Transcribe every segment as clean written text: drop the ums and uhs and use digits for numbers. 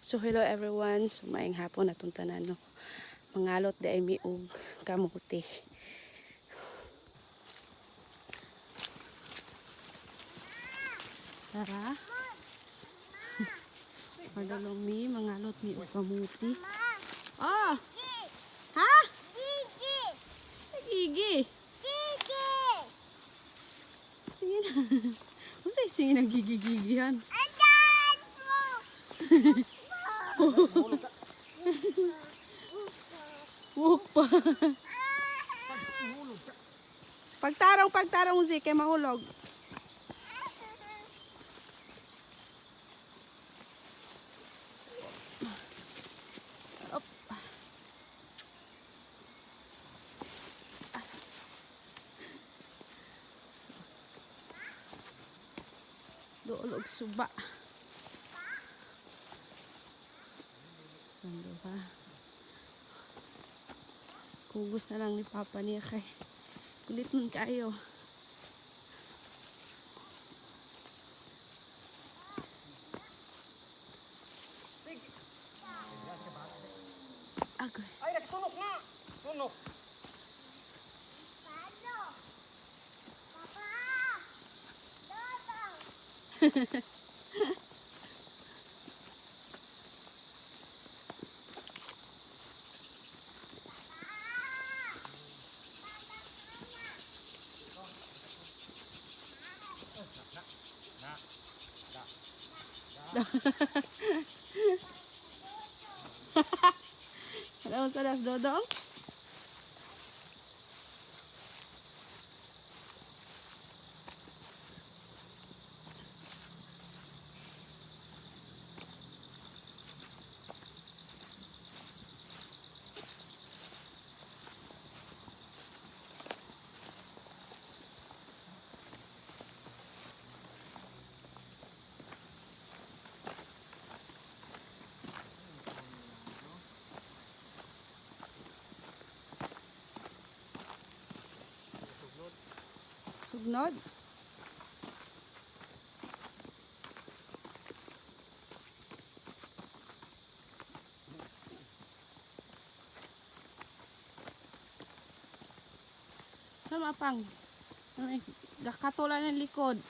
So hello everyone, so maayong hapon atong tanan no. Mangalot di ay miog kamuti. Tara. Padalong mi mangalot mi og kamuti. Oh! Ha? Gigi! Sa gigi. Gigi! Sige na. Usay sige nagigigigihan. Adan mo! Buhok pa. Pagtarong usi kay mahulog. Op. Dool og suba. Sando ka. Kugos na lang ni Papa niya kay kulit nun kayo. Agoy. Ay, nagtunok na! Tunok! Paano? Papa! Dodong! Ano sa das dodong? Sugnod. Sama pang. Gakatulan ng likod.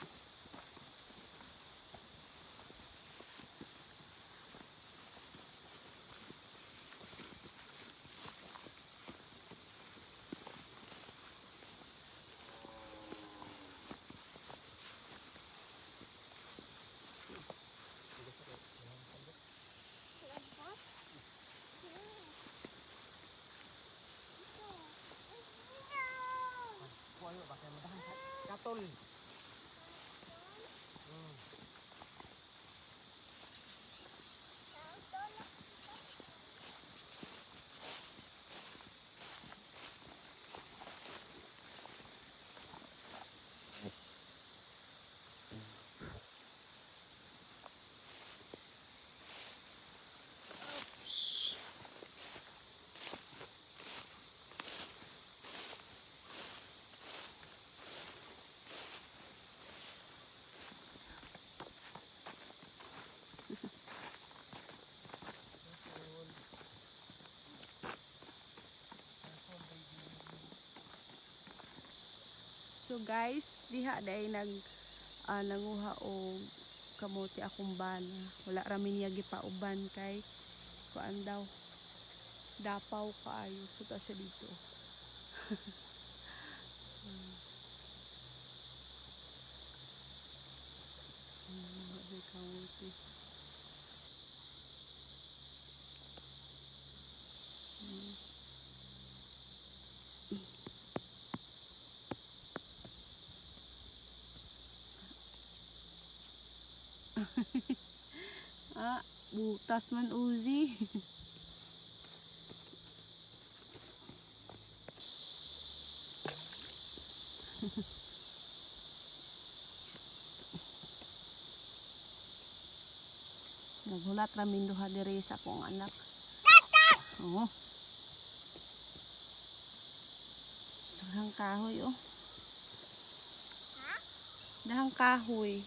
Kuwayo, bakit madahan sa katol? So guys, diha day nanguha og kamote akong bana. Wala ra mi niya gipauban kay kuan daw. Dapaw kaayo so ta siya dito. May kamote. Ah, butas man Uzi. Naghulat ramin duha diri sa akong anak. Oo. Dahang kahoy oh. Ha? Dahang kahoy.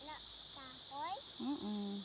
Na, kahoy? Mm.